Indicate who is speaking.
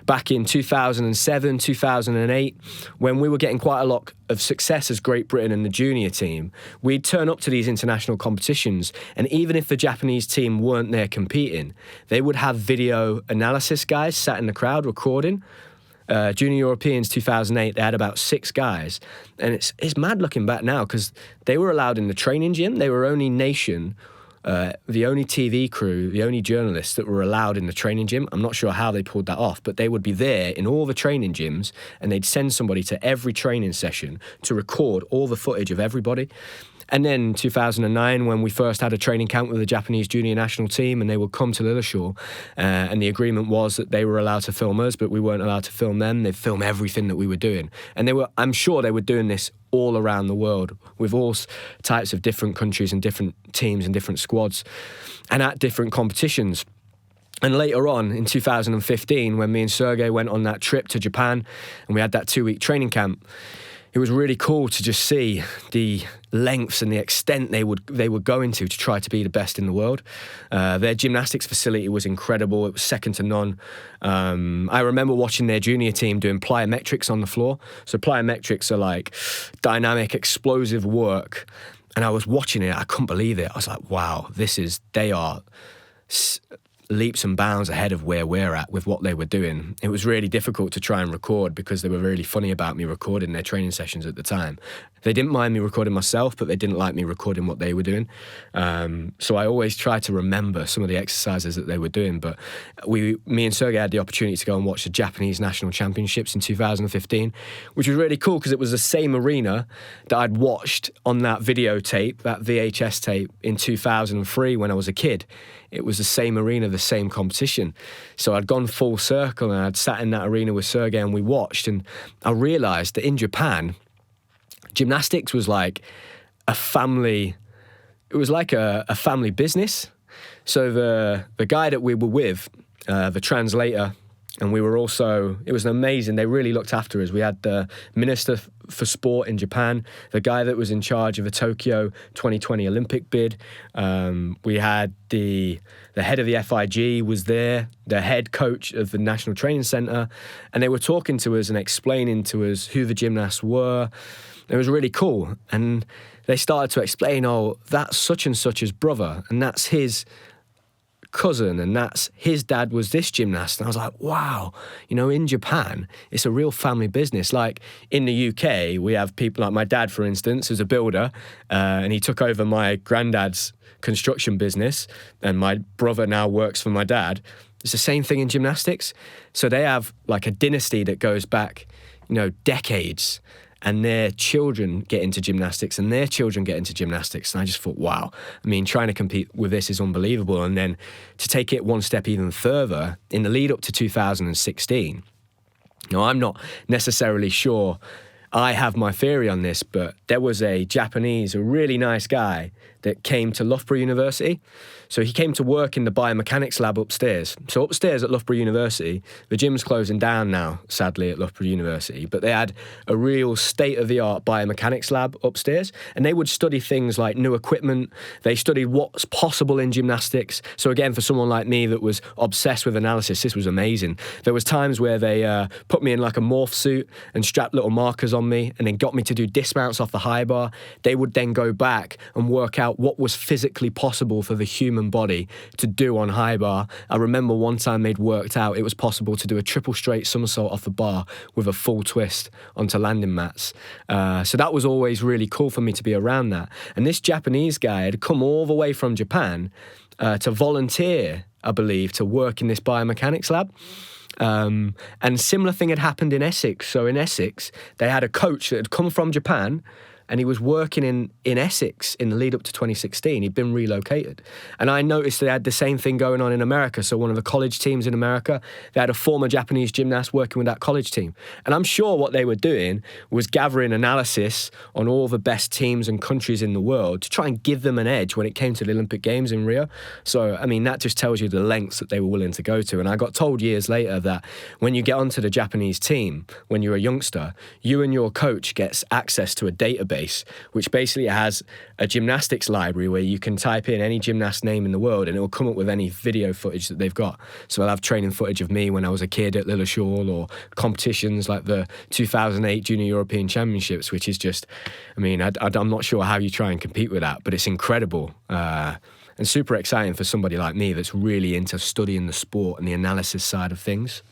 Speaker 1: back in 2007, 2008, when we were getting quite a lot of success as Great Britain and the junior team, we'd turn up to these international competitions, and even if the Japanese team weren't there competing, they would have video analysis guys sat in the crowd recording. Junior Europeans 2008, they had about 6 guys, and it's mad looking back now because they were allowed in the training gym. They were only nation, the only TV crew, the only journalists that were allowed in the training gym. I'm not sure how they pulled that off, but they would be there in all the training gyms, and they'd send somebody to every training session to record all the footage of everybody. And then 2009, when we first had a training camp with the Japanese junior national team, and they would come to Lilleshall, and the agreement was that they were allowed to film us, but we weren't allowed to film them. They'd film everything that we were doing. And I'm sure they were doing this all around the world with all types of different countries and different teams and different squads and at different competitions. And later on, in 2015, when me and Sergey went on that trip to Japan and we had that 2-week training camp, it was really cool to just see the lengths and the extent they were going to try to be the best in the world. Their gymnastics facility was incredible. It was second to none. I remember watching their junior team doing plyometrics on the floor. So plyometrics are like dynamic, explosive work. And I was watching it. I couldn't believe it. I was like, wow, they are leaps and bounds ahead of where we're at with what they were doing. It was really difficult to try and record because they were really funny about me recording their training sessions at the time. They didn't mind me recording myself, but they didn't like me recording what they were doing. So I always tried to remember some of the exercises that they were doing. But me and Sergey had the opportunity to go and watch the Japanese National Championships in 2015, which was really cool because it was the same arena that I'd watched on that videotape, that VHS tape in 2003 when I was a kid. It was the same arena, the same competition. So I'd gone full circle and I'd sat in that arena with Sergey and we watched, and I realised that in Japan, gymnastics was like a family, it was like a family business. So the guy that we were with, the translator, and we were also, it was amazing, they really looked after us. We had the Minister for Sport in Japan, the guy that was in charge of the Tokyo 2020 Olympic bid. We had the head of the FIG was there, the head coach of the National Training Centre, and they were talking to us and explaining to us who the gymnasts were. It was really cool. And they started to explain, oh, that's such and such's brother, and that's his cousin, and that's his dad was this gymnast. And I was like, wow, in Japan, it's a real family business. Like in the UK, we have people like my dad, for instance, who's a builder, and he took over my granddad's construction business, and my brother now works for my dad. It's the same thing in gymnastics. So they have like a dynasty that goes back, decades, and their children get into gymnastics and their children get into gymnastics. And I just thought, wow, trying to compete with this is unbelievable. And then to take it one step even further, in the lead up to 2016, I'm not necessarily sure I have my theory on this, but there was a really nice guy that came to Loughborough University. So he came to work in the biomechanics lab upstairs. So upstairs at Loughborough University, the gym's closing down now, sadly, at Loughborough University, but they had a real state-of-the-art biomechanics lab upstairs, and they would study things like new equipment. They studied what's possible in gymnastics. So again, for someone like me that was obsessed with analysis, this was amazing. There was times where they put me in like a morph suit and strapped little markers on me and then got me to do dismounts off the high bar. They would then go back and work out what was physically possible for the human body to do on high bar. I remember one time they'd worked out it was possible to do a triple straight somersault off the bar with a full twist onto landing mats. So that was always really cool for me to be around that. And this Japanese guy had come all the way from Japan to volunteer, I believe, to work in this biomechanics lab. And similar thing had happened in Essex. So in Essex, they had a coach that had come from Japan, and he was working in Essex in the lead up to 2016. He'd been relocated. And I noticed they had the same thing going on in America. So one of the college teams in America, they had a former Japanese gymnast working with that college team. And I'm sure what they were doing was gathering analysis on all the best teams and countries in the world to try and give them an edge when it came to the Olympic Games in Rio. So, that just tells you the lengths that they were willing to go to. And I got told years later that when you get onto the Japanese team, when you're a youngster, you and your coach gets access to a database database, which basically has a gymnastics library where you can type in any gymnast name in the world and it will come up with any video footage that they've got. So I'll have training footage of me when I was a kid at Lilleshall, or competitions like the 2008 Junior European Championships, which is just, I mean, I'm not sure how you try and compete with that, but it's incredible. And super exciting for somebody like me that's really into studying the sport and the analysis side of things.